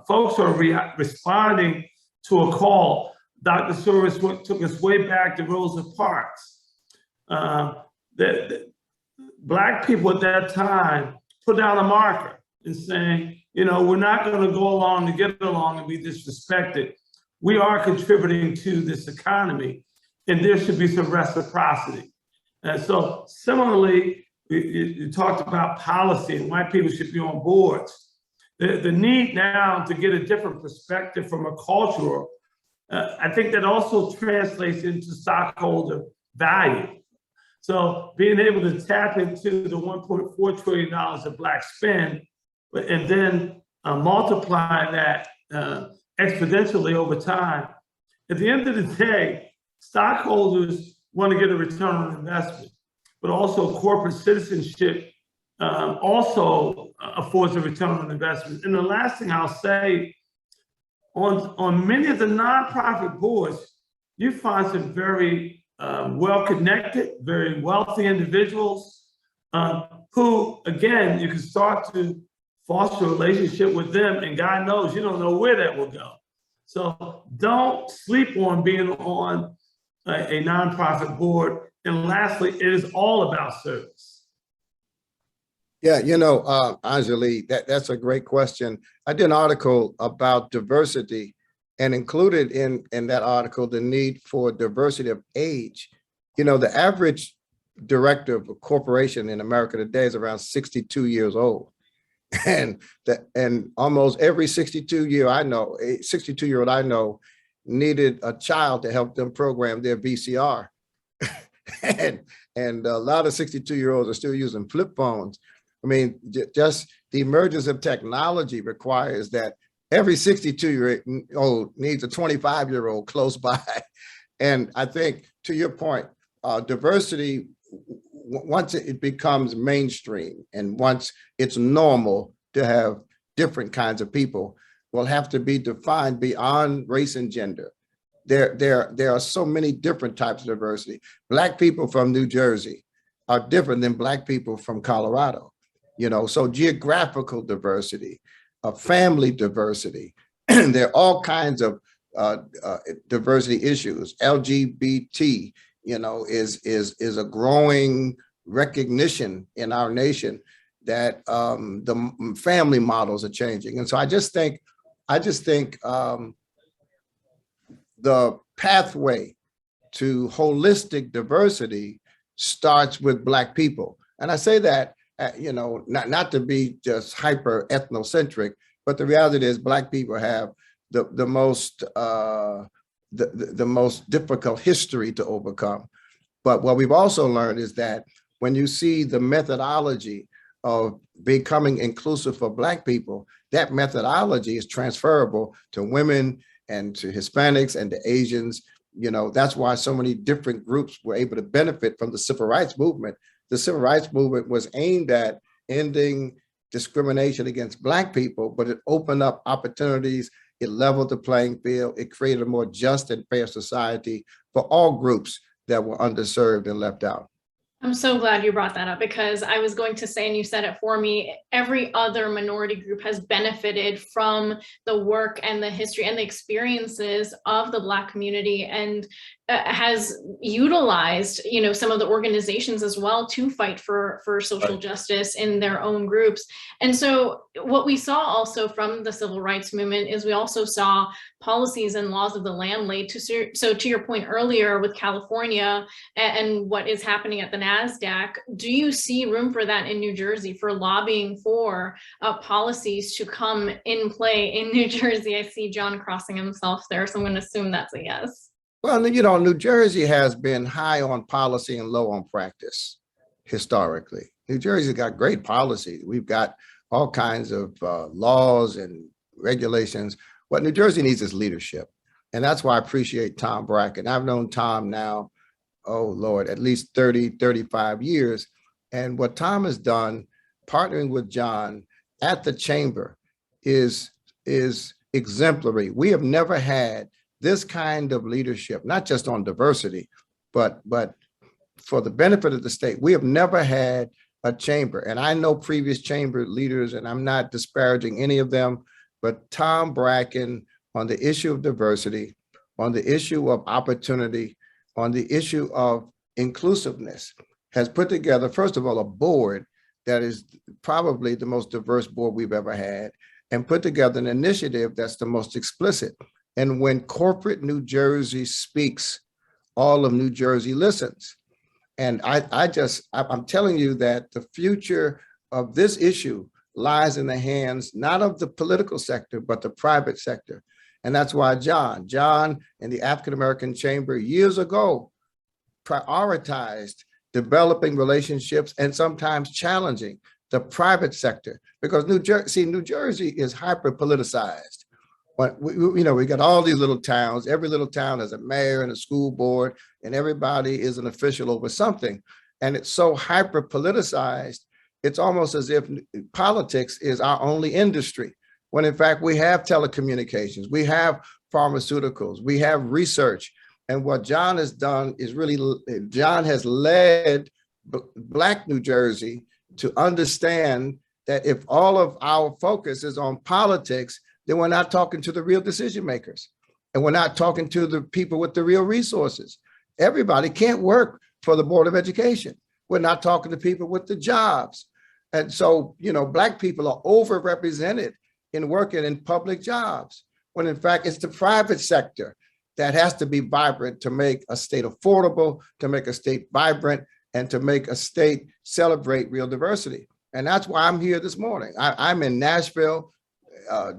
folks are responding to a call. Dr. Soaries took us way back to Rosa Parks. Black people at that time put down a marker and saying, we're not going to go along to get along and be disrespected. We are contributing to this economy, and there should be some reciprocity. And so similarly, you talked about policy and white people should be on boards. The need now to get a different perspective from a cultural, I think that also translates into stockholder value. So being able to tap into the $1.4 trillion of Black spend, and then multiply that exponentially over time. At the end of the day, stockholders want to get a return on investment, but also corporate citizenship also affords a return on investment. And the last thing I'll say, on many of the nonprofit boards, you find some very well-connected, very wealthy individuals who, again, you can start to foster a relationship with them, and God knows you don't know where that will go. So don't sleep on being on a nonprofit board. And lastly, it is all about service. Yeah, Anjalee, that's a great question. I did an article about diversity and included in that article the need for diversity of age. The average director of a corporation in America today is around 62 years old. And almost every 62-year-old I know needed a child to help them program their VCR. and a lot of 62-year-olds are still using flip phones. I mean, just the emergence of technology requires that every 62-year-old needs a 25-year-old close by. And I think, to your point, diversity, once it becomes mainstream and once it's normal to have different kinds of people, will have to be defined beyond race and gender. there are so many different types of diversity. Black people from New Jersey are different than Black people from Colorado, so geographical diversity, family diversity, there are all kinds of diversity issues. LGBT, is a growing recognition in our nation that the family models are changing. And so I just think the pathway to holistic diversity starts with Black people. And I say that, not to be just hyper ethnocentric, but the reality is Black people have the most difficult history to overcome. But what we've also learned is that when you see the methodology of becoming inclusive for Black people, that methodology is transferable to women and to Hispanics and to Asians. That's why so many different groups were able to benefit from the civil rights movement. The civil rights movement was aimed at ending discrimination against Black people, but it opened up opportunities, it leveled the playing field, it created a more just and fair society for all groups that were underserved and left out. I'm so glad you brought that up, because I was going to say, and you said it for me, every other minority group has benefited from the work and the history and the experiences of the Black community, and has utilized, some of the organizations as well to fight for social justice in their own groups. And so what we saw also from the civil rights movement is we also saw policies and laws of the land laid so to your point earlier with California and what is happening at the NASDAQ, do you see room for that in New Jersey, for lobbying for policies to come in play in New Jersey? I see John crossing himself there, so I'm going to assume that's a yes. Well, New Jersey has been high on policy and low on practice historically. New Jersey's got great policy. We've got all kinds of laws and regulations. What New Jersey needs is leadership. And that's why I appreciate Tom Bracken. I've known Tom now, oh Lord, at least 30, 35 years. And what Tom has done, partnering with John at the chamber, is exemplary. We have never had this kind of leadership, not just on diversity, but for the benefit of the state. We have never had a chamber, and I know previous chamber leaders, and I'm not disparaging any of them, but Tom Bracken on the issue of diversity, on the issue of opportunity, on the issue of inclusiveness, has put together, first of all, a board that is probably the most diverse board we've ever had, and put together an initiative that's the most explicit. And when corporate New Jersey speaks, all of New Jersey listens. And I'm telling you that the future of this issue lies in the hands, not of the political sector, but the private sector. And that's why John and the African-American Chamber years ago prioritized developing relationships and sometimes challenging the private sector, because New Jersey is hyper politicized. But we got all these little towns. Every little town has a mayor and a school board, and everybody is an official over something. And it's so hyper politicized, it's almost as if politics is our only industry, when in fact we have telecommunications, we have pharmaceuticals, we have research. And what John has done is John has led Black New Jersey to understand that if all of our focus is on politics, then we're not talking to the real decision makers, and we're not talking to the people with the real resources. Everybody can't work for the Board of Education. We're not talking to people with the jobs. And so, Black people are overrepresented in working in public jobs, when in fact it's the private sector that has to be vibrant to make a state affordable, to make a state vibrant, and to make a state celebrate real diversity. And that's why I'm here this morning. I'm in Nashville,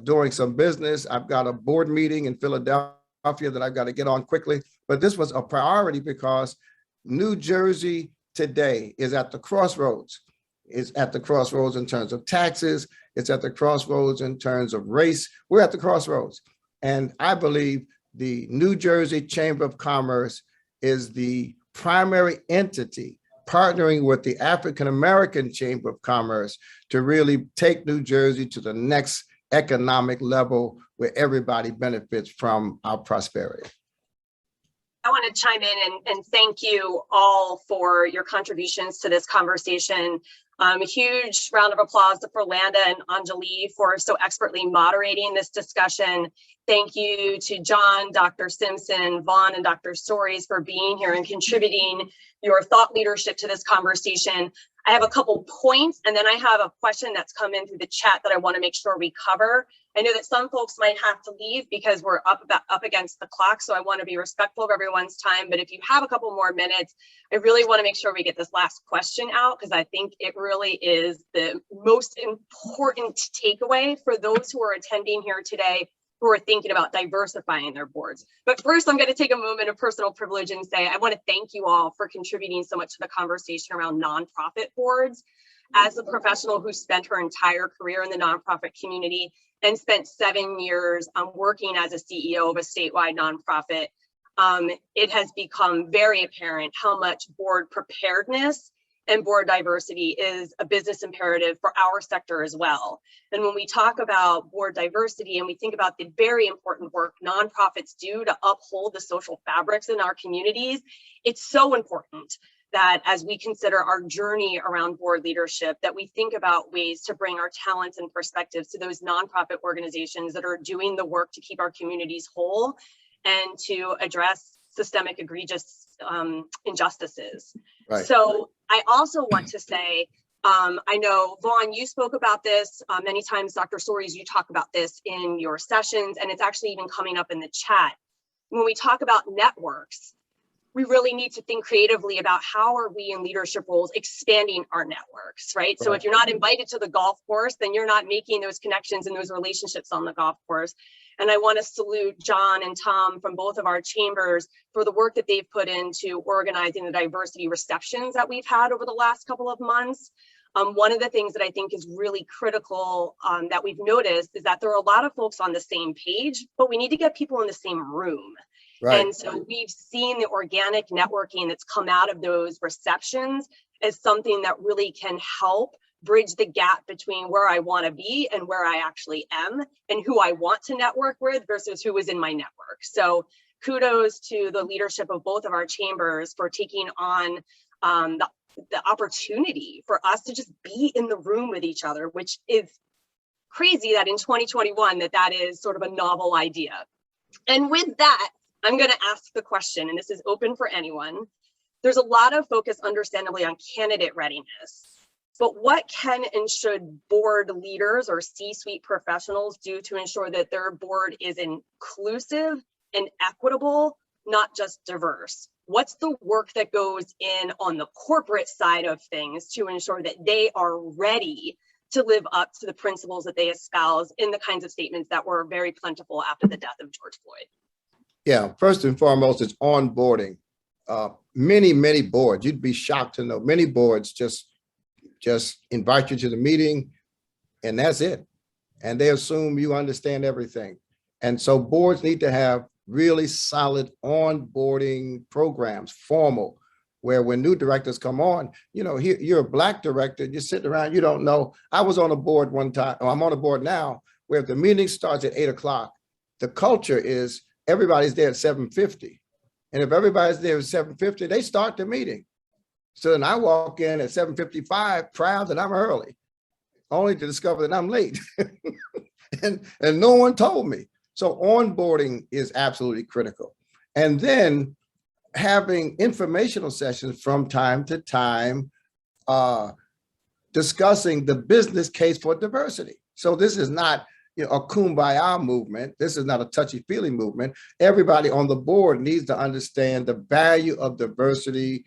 doing some business. I've got a board meeting in Philadelphia that I've got to get on quickly, but this was a priority because New Jersey today is at the crossroads. It's at the crossroads in terms of taxes. It's at the crossroads in terms of race. We're at the crossroads. And I believe the New Jersey Chamber of Commerce is the primary entity partnering with the African-American Chamber of Commerce to really take New Jersey to the next economic level where everybody benefits from our prosperity. I want to chime in and thank you all for your contributions to this conversation. A huge round of applause to Philanda and Anjalee for so expertly moderating this discussion. Thank you to John, Dr. Simpson, Vaughn, and Dr. Soaries for being here and contributing your thought leadership to this conversation. I have a couple points, and then I have a question that's come in through the chat that I want to make sure we cover. I know that some folks might have to leave because we're up against the clock, so I want to be respectful of everyone's time. But if you have a couple more minutes, I really want to make sure we get this last question out, because I think it really is the most important takeaway for those who are attending here today, who are thinking about diversifying their boards. But first, I'm going to take a moment of personal privilege and say I want to thank you all for contributing so much to the conversation around nonprofit boards. As a professional who spent her entire career in the nonprofit community and spent 7 years working as a CEO of a statewide nonprofit, it has become very apparent how much board preparedness and board diversity is a business imperative for our sector as well. And when we talk about board diversity and we think about the very important work nonprofits do to uphold the social fabrics in our communities, it's so important that as we consider our journey around board leadership, that we think about ways to bring our talents and perspectives to those nonprofit organizations that are doing the work to keep our communities whole and to address systemic egregious injustices. Right. So I also want to say, I know, Vaughn, you spoke about this many times, Dr. Soaries, you talk about this in your sessions, and it's actually even coming up in the chat. When we talk about networks, we really need to think creatively about how are we in leadership roles expanding our networks, right? So if you're not invited to the golf course, then you're not making those connections and those relationships on the golf course. And I want to salute John and Tom from both of our chambers for the work that they've put into organizing the diversity receptions that we've had over the last couple of months. One of the things that I think is really critical that we've noticed is that there are a lot of folks on the same page, but we need to get people in the same room. Right. And so we've seen the organic networking that's come out of those receptions as something that really can help bridge the gap between where I want to be and where I actually am and who I want to network with versus who is in my network. So kudos to the leadership of both of our chambers for taking on the opportunity for us to just be in the room with each other, which is crazy that in 2021 that is sort of a novel idea. And with that, I'm going to ask the question, and this is open for anyone. There's a lot of focus, understandably, on candidate readiness, but what can and should board leaders or C-suite professionals do to ensure that their board is inclusive and equitable, not just diverse? What's the work that goes in on the corporate side of things to ensure that they are ready to live up to the principles that they espouse in the kinds of statements that were very plentiful after the death of George Floyd? Yeah, first and foremost, it's onboarding. Many boards, you'd be shocked to know, many boards just invite you to the meeting and that's it. And they assume you understand everything. And so boards need to have really solid onboarding programs, formal, where when new directors come on, you know, you're a Black director, you're sitting around, you don't know. I was on a board one time, or I'm on a board now, where if the meeting starts at 8 o'clock, the culture is everybody's there at 7:50. And if everybody's there at 7:50, they start the meeting. So then I walk in at 7:55, proud that I'm early, only to discover that I'm late. and no one told me. So onboarding is absolutely critical. And then having informational sessions from time to time, discussing the business case for diversity. So this is not a kumbaya movement. This is not a touchy-feely movement. Everybody on the board needs to understand the value of diversity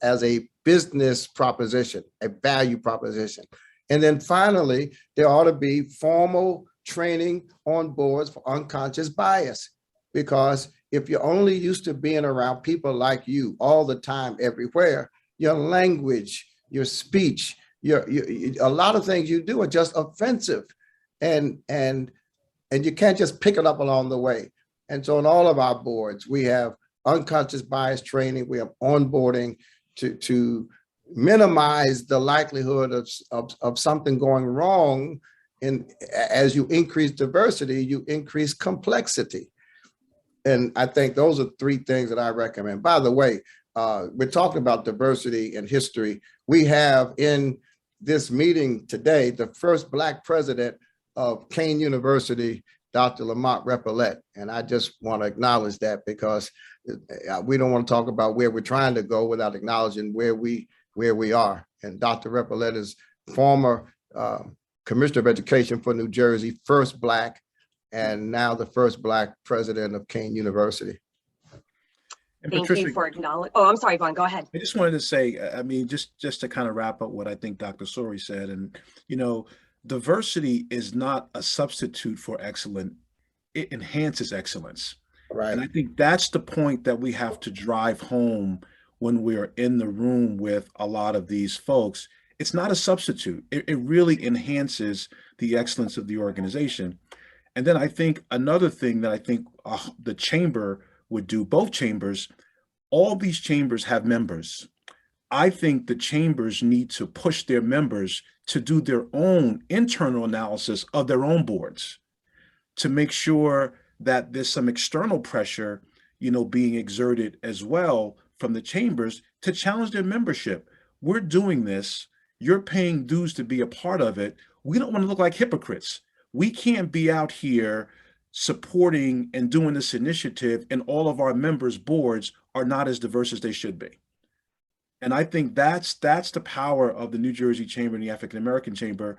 as a business proposition, a value proposition. And then finally, there ought to be formal training on boards for unconscious bias, because if you're only used to being around people like you all the time, everywhere, your language, your speech, a lot of things you do are just offensive. And you can't just pick it up along the way. And so in all of our boards, we have unconscious bias training, we have onboarding to minimize the likelihood of something going wrong. And as you increase diversity, you increase complexity. And I think those are three things that I recommend. By the way, we're talking about diversity and history. We have in this meeting today, the first Black president of Kean University, Dr. Lamont Repollet. And I just want to acknowledge that, because we don't want to talk about where we're trying to go without acknowledging where we are. And Dr. Repollet is former Commissioner of Education for New Jersey, first Black, and now the first Black president of Kean University. And Thank Patricia, you for acknowledging. Oh, I'm sorry, Vaughn, go ahead. I just wanted to say, I mean, just to kind of wrap up what I think Dr. Soaries said, and, you know, diversity is not a substitute for excellence. It enhances excellence. Right. And I think that's the point that we have to drive home when we're in the room with a lot of these folks. It's not a substitute. It really enhances the excellence of the organization. And then I think another thing that I think the chamber would do, both chambers, all these chambers have members. I think the chambers need to push their members to do their own internal analysis of their own boards to make sure that there's some external pressure, you know, being exerted as well from the chambers to challenge their membership. We're doing this. You're paying dues to be a part of it. We don't want to look like hypocrites. We can't be out here supporting and doing this initiative and all of our members' boards are not as diverse as they should be. And I think that's the power of the New Jersey Chamber and the African American Chamber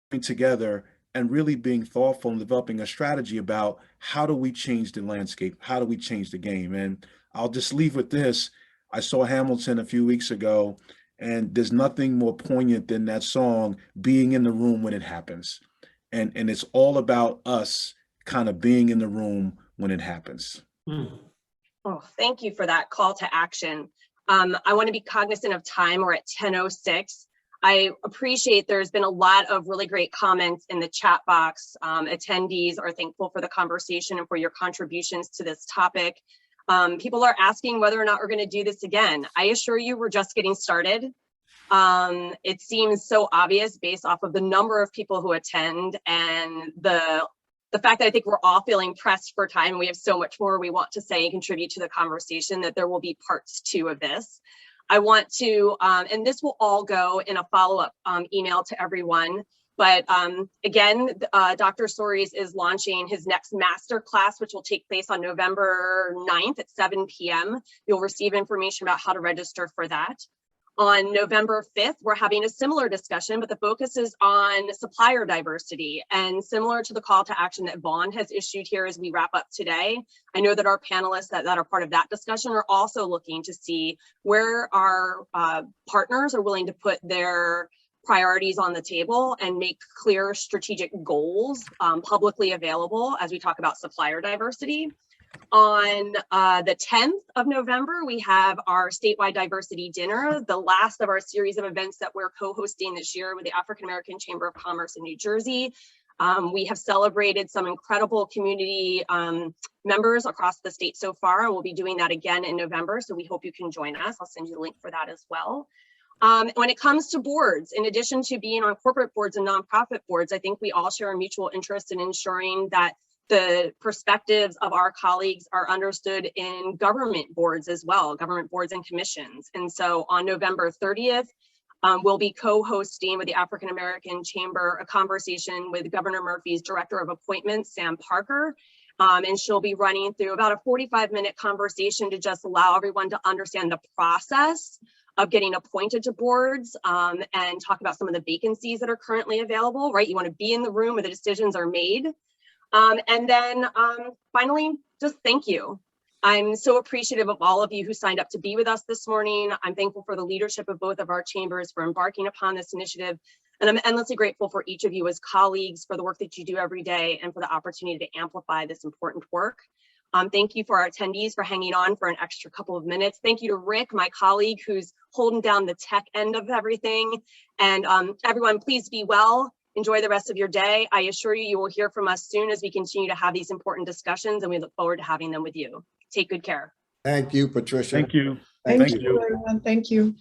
coming together and really being thoughtful and developing a strategy about how do we change the landscape? How do we change the game? And I'll just leave with this. I saw Hamilton a few weeks ago, and there's nothing more poignant than that song, Being in the Room When It Happens. And it's all about us kind of being in the room when it happens. Oh, thank you for that call to action. I want to be cognizant of time. We're at 10:06. I appreciate there's been a lot of really great comments in the chat box. Attendees are thankful for the conversation and for your contributions to this topic. People are asking whether or not we're going to do this again. I assure you we're just getting started. It seems so obvious based off of the number of people who attend and the fact that I think we're all feeling pressed for time. We have so much more we want to say and contribute to the conversation that there will be parts 2 of this. I want to, and this will all go in a follow-up email to everyone. But again, Dr. Soaries is launching his next masterclass, which will take place on November 9th at 7 p.m. You'll receive information about how to register for that. On November 5th, we're having a similar discussion, but the focus is on supplier diversity. And similar to the call to action that Vaughn has issued here as we wrap up today, I know that our panelists that are part of that discussion are also looking to see where our partners are willing to put their priorities on the table and make clear strategic goals publicly available as we talk about supplier diversity. On the 10th of November, we have our statewide diversity dinner, the last of our series of events that we're co-hosting this year with the African American Chamber of Commerce in New Jersey. We have celebrated some incredible community members across the state so far, and we'll be doing that again in November, so we hope you can join us. I'll send you the link for that as well. When it comes to boards, in addition to being on corporate boards and nonprofit boards, I think we all share a mutual interest in ensuring that the perspectives of our colleagues are understood in government boards as well, government boards and commissions. And so on November 30th, we'll be co-hosting with the African American Chamber a conversation with Governor Murphy's Director of Appointments, Sam Parker. And she'll be running through about a 45-minute conversation to just allow everyone to understand the process of getting appointed to boards and talk about some of the vacancies that are currently available, right? You want to be in the room where the decisions are made. And then finally, just thank you. I'm so appreciative of all of you who signed up to be with us this morning. I'm thankful for the leadership of both of our chambers for embarking upon this initiative. And I'm endlessly grateful for each of you as colleagues for the work that you do every day and for the opportunity to amplify this important work. Thank you for our attendees for hanging on for an extra couple of minutes. Thank you to Rick, my colleague, who's holding down the tech end of everything. And everyone, please be well. Enjoy the rest of your day. I assure you, you will hear from us soon as we continue to have these important discussions, and we look forward to having them with you. Take good care. Thank you, Patricia. Thank you. Thank you, everyone. Thank you.